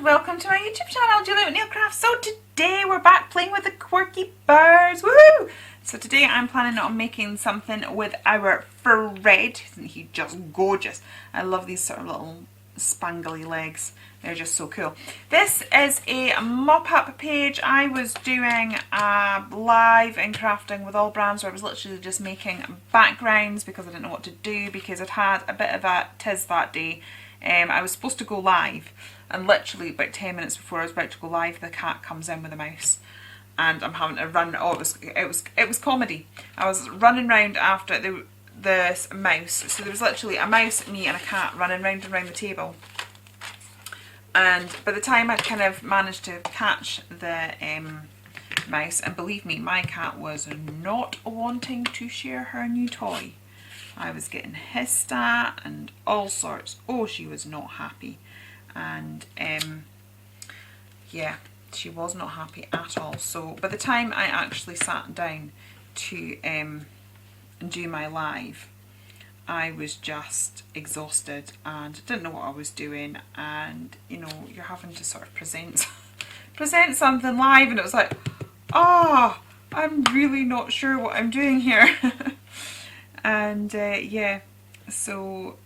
welcome to my YouTube channel, Julia Nail Crafts. So today we're back playing with the Quirky birds. Woohoo! So today I'm planning on making something with our Fred. Isn't he just gorgeous? I love these sort of little spangly legs. They're just so cool. This is a mop-up page. I was doing a live in crafting with all brands where I was literally just making backgrounds because I didn't know what to do because I'd had a bit of a tiz that day. I was supposed to go live, and literally about 10 minutes before I was about to go live, the cat comes in with a mouse, and I'm having to run. Oh, it was comedy. I was running round after this mouse. So there was literally a mouse, me, and a cat running round and round the table. And by the time I'd kind of managed to catch the mouse, and believe me, my cat was not wanting to share her new toy. I was getting hissed at and all sorts. Oh, she was not happy. And yeah, she was not happy at all. So by the time I actually sat down to do my live, I was just exhausted and didn't know what I was doing. And you know, you're having to sort of present something live, and it was like, oh, I'm really not sure what I'm doing here. And yeah, so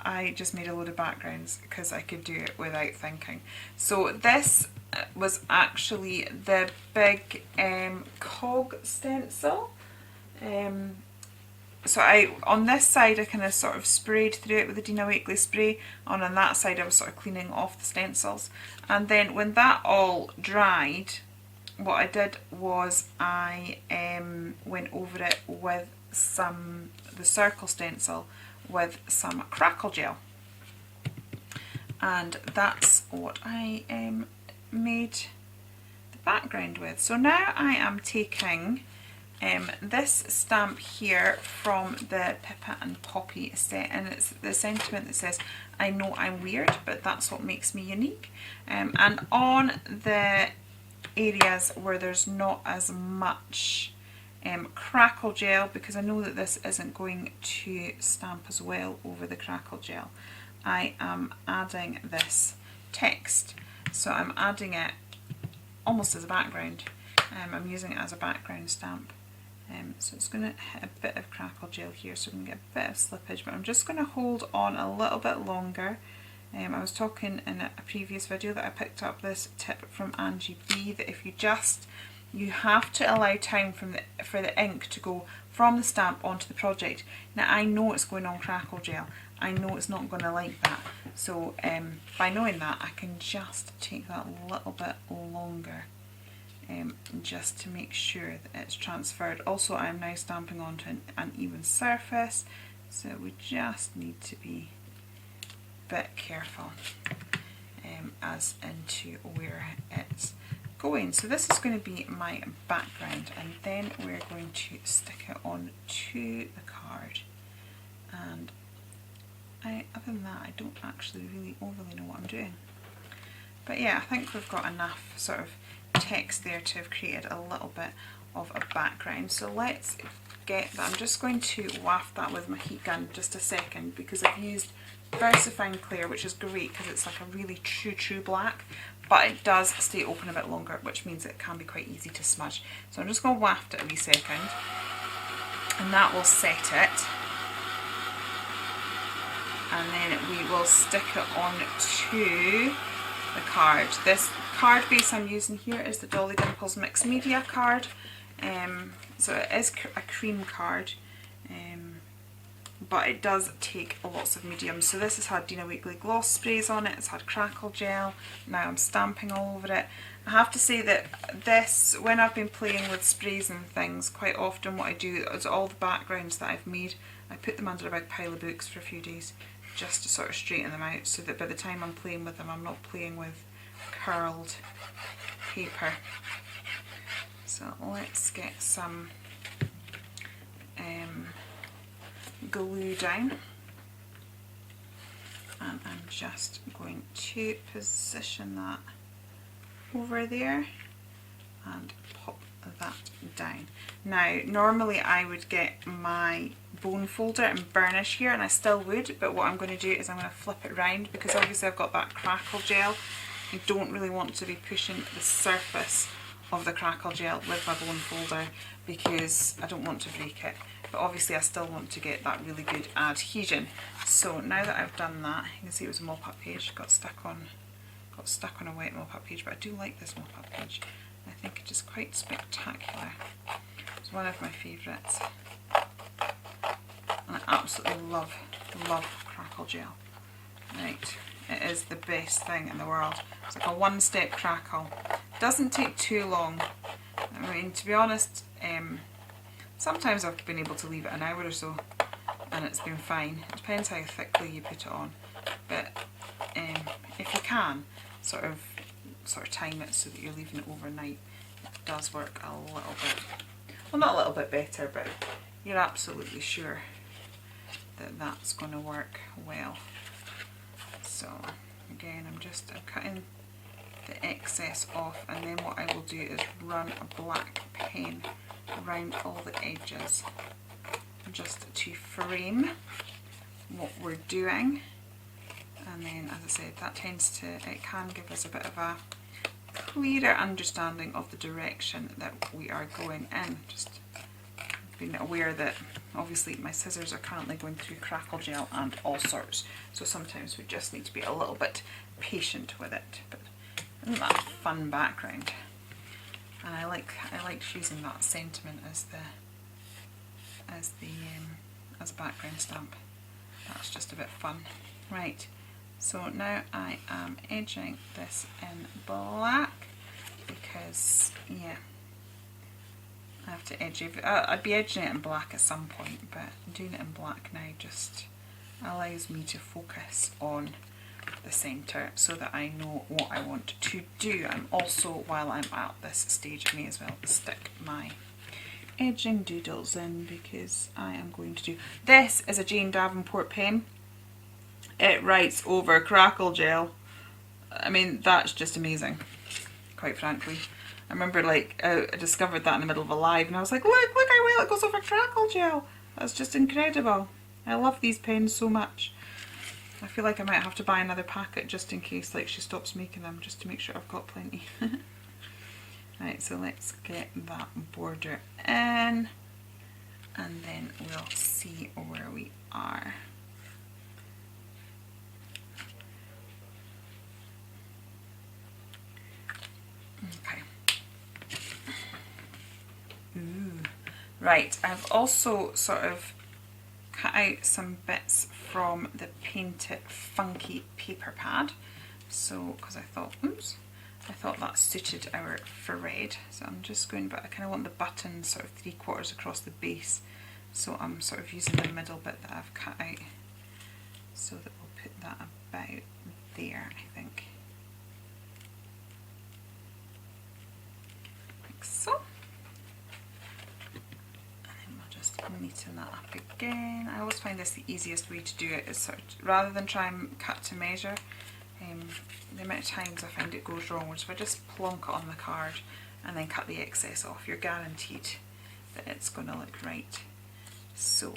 I just made a load of backgrounds because I could do it without thinking. So this was actually the big cog stencil. So on this side I kind of sort of sprayed through it with the d.i.y glue spray, and on that side I was sort of cleaning off the stencils. And then when that all dried, what I did was I went over it with the circle stencil with some crackle gel, and that's what I made the background with. So now I am taking this stamp here from the Pippa and Poppy set, and it's the sentiment that says, I know I'm weird, but that's what makes me unique. And on the areas where there's not as much crackle gel, because I know that this isn't going to stamp as well over the crackle gel, I am adding this text. So I'm adding it almost as a background. I'm using it as a background stamp. So it's going to hit a bit of crackle gel here, so we can get a bit of slippage, but I'm just going to hold on a little bit longer. I was talking in a previous video that I picked up this tip from Angie B, that if you have to allow time for the ink to go from the stamp onto the project. Now I know it's going on crackle gel, I know it's not going to like that, so by knowing that I can just take that a little bit longer just to make sure that it's transferred. Also, I'm now stamping onto an even surface, so we just need to be a bit careful as into where it's going. So this is going to be my background, and then we're going to stick it on to the card. And other than that, I don't actually really overly know what I'm doing. But yeah, I think we've got enough sort of text there to have created a little bit of a background. So let's get that. I'm just going to waft that with my heat gun just a second, because I've used VersaFine Clear, which is great because it's like a really true black, but it does stay open a bit longer, which means it can be quite easy to smudge. So I'm just going to waft it a wee second, and that will set it. And then we will stick it on to the card. This card base I'm using here is the Dolly Dimples Mixed Media card. So it is a cream card, but it does take lots of mediums. So this has had d.i.y glue gloss sprays on it, it's had crackle gel, now I'm stamping all over it. I have to say that this, when I've been playing with sprays and things, quite often what I do is all the backgrounds that I've made, I put them under a big pile of books for a few days just to sort of straighten them out, so that by the time I'm playing with them, I'm not playing with curled paper. So let's get some glue down, and I'm just going to position that over there and pop that down. Now normally I would get my bone folder and burnish here, and I still would, but what I'm going to do is I'm going to flip it round, because obviously I've got that crackle gel I don't really want to be pushing the surface of the crackle gel with my bone folder because I don't want to break it, but obviously I still want to get that really good adhesion. So now that I've done that, you can see it was a mop-up page, got stuck on a wet mop-up page, but I do like this mop-up page. I think it is quite spectacular. It's one of my favourites, and I absolutely love crackle gel. Right, it is the best thing in the world. It's like a one-step crackle. Doesn't take too long. I mean, to be honest, sometimes I've been able to leave it an hour or so and it's been fine. It depends how thickly you put it on, but if you can sort of time it so that you're leaving it overnight, it does work a little bit, well, not a little bit better, but you're absolutely sure that that's going to work well. So again, I'm cutting the excess off, and then what I will do is run a black pen around all the edges just to frame what we're doing. And then, as I said, that it can give us a bit of a clearer understanding of the direction that we are going in. Just being aware that obviously my scissors are currently going through crackle gel and all sorts, so sometimes we just need to be a little bit patient with it. But isn't that a fun background? And I like using that sentiment as a background stamp. That's just a bit fun. Right, so now I am edging this in black because, yeah, I have to edge it. I'd be edging it in black at some point, but doing it in black now just allows me to focus on the centre so that I know what I want to do. I'm also, while I'm at this stage, I may as well stick my edging doodles in because I am going to do... This is a Jane Davenport pen. It writes over crackle gel. I mean, that's just amazing, quite frankly. I remember, like, I discovered that in the middle of a live and I was like, look how well it goes over crackle gel. That's just incredible. I love these pens so much. I feel like I might have to buy another packet just in case, like, she stops making them, just to make sure I've got plenty. Right, so let's get that border in and then we'll see where we are. Okay. Ooh. Right, I've also sort of cut out some bits from the Paint It Funky paper pad, so because I thought that suited our thread. So I'm just going, but I kind of want the button sort of 3/4 across the base, so I'm sort of using the middle bit that I've cut out, so that we'll put that about there, I think. Like so. And then we'll just neaten that up again. I always find this the easiest way to do it, is sort of, rather than try and cut to measure, the amount of times I find it goes wrong, which if I just plonk it on the card and then cut the excess off, you're guaranteed that it's going to look right. So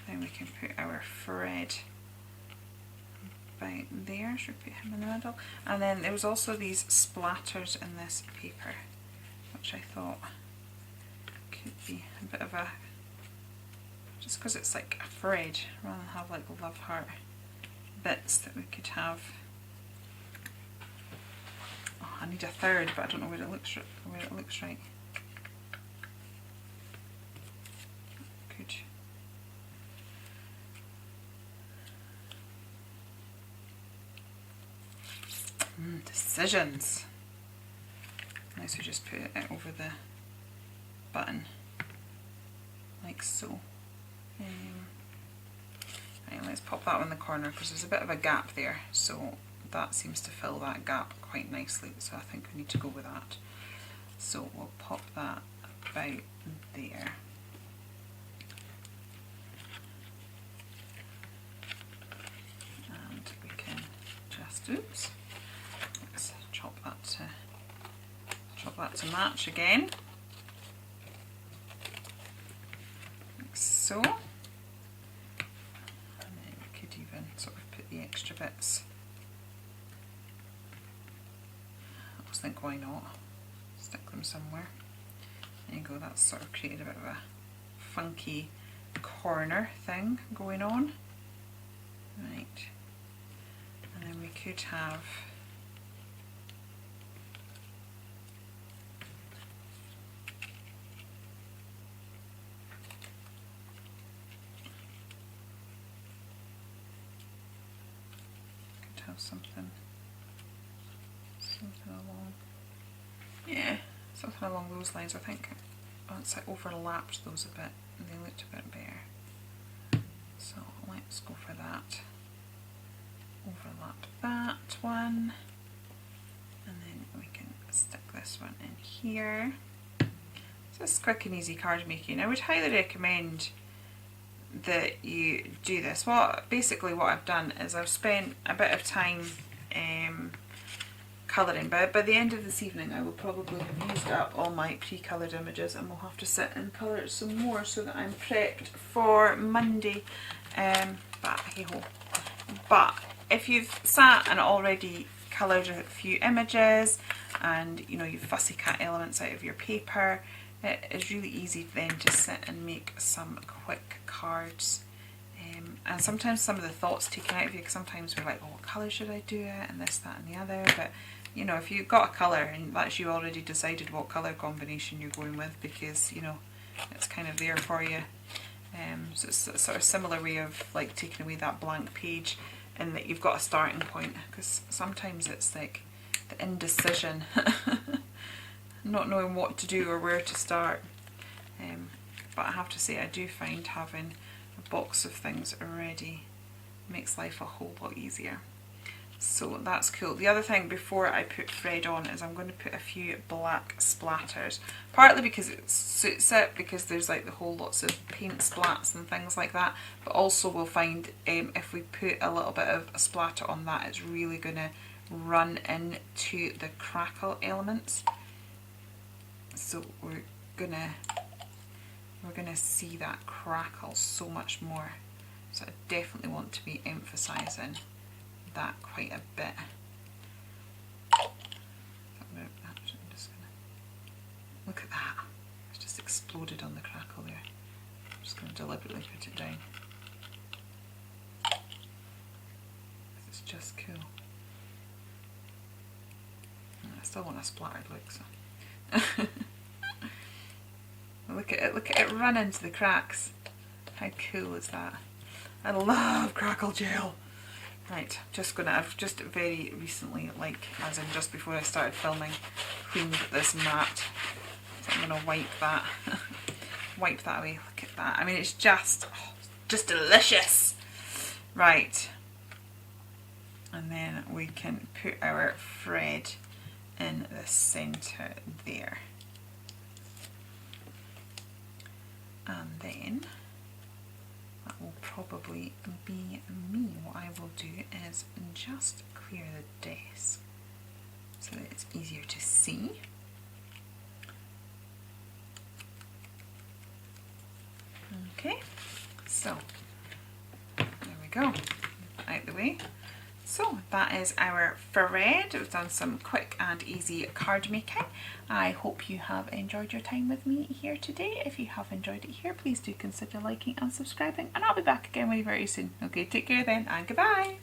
then we can put our thread about there, should we put him in the middle? And then there was also these splatters in this paper, which I thought could be a bit of a, just because it's like a thread, rather than have like love heart bits that we could have. Oh, I need a third, but I don't know where it looks right. Good. Decisions. Nice, we just put it over the button, like so. Right, let's pop that one in the corner because there's a bit of a gap there, so that seems to fill that gap quite nicely, so I think we need to go with that. So we'll pop that about there. And we can just, oops, let's chop that to match again, like so. And then we could even sort of put the extra bits just think, why not? Stick them somewhere. There you go, that's sort of created a bit of a funky corner thing going on. Right. And then we could have something along, yeah, something along those lines. I think once I overlapped those a bit, they looked a bit better. So let's go for that. Overlap that one, and then we can stick this one in here. So it's quick and easy card making. I would highly recommend that you do this. Basically what I've done is I've spent a bit of time colouring, but by the end of this evening I will probably have used up all my pre-coloured images, and we'll have to sit and colour it some more so that I'm prepped for Monday. But hey ho. But if you've sat and already coloured a few images and you know you've fussy cut elements out of your paper, it is really easy then to sit and make some quick cards. And sometimes some of the thoughts taken out of you, because sometimes we're like, oh, what colour should I do it, and this, that and the other. But you know, if you've got a colour and that's you already decided what colour combination you're going with, because you know it's kind of there for you. So it's a sort of similar way of like taking away that blank page, and that you've got a starting point, because sometimes it's like the indecision, not knowing what to do or where to start. But I have to say, I do find having a box of things already makes life a whole lot easier. So that's cool. The other thing before I put thread on is I'm going to put a few black splatters, partly because it suits it, because there's like the whole lots of paint splats and things like that, but also we'll find if we put a little bit of a splatter on that, it's really going to run into the crackle elements. So we're gonna see that crackle so much more. So I definitely want to be emphasising that quite a bit. I'm just gonna look at that. It's just exploded on the crackle there. I'm just going to deliberately put it down. It's just cool. I still want a splattered look, so. Look at it run into the cracks. How cool is that? I love crackle gel. Right, I've just very recently, like as in just before I started filming, cleaned this mat. So I'm gonna wipe that wipe that away. Look at that. I mean, it's just delicious. Right. And then we can put our thread in the centre there. And then that will probably be me. What I will do is just clear the desk so that it's easier to see. Okay, so there we go, out the way. So that is our thread. We've done some quick and easy card making. I hope you have enjoyed your time with me here today. If you have enjoyed it here, please do consider liking and subscribing, and I'll be back again with you very soon. Okay, take care then, and goodbye.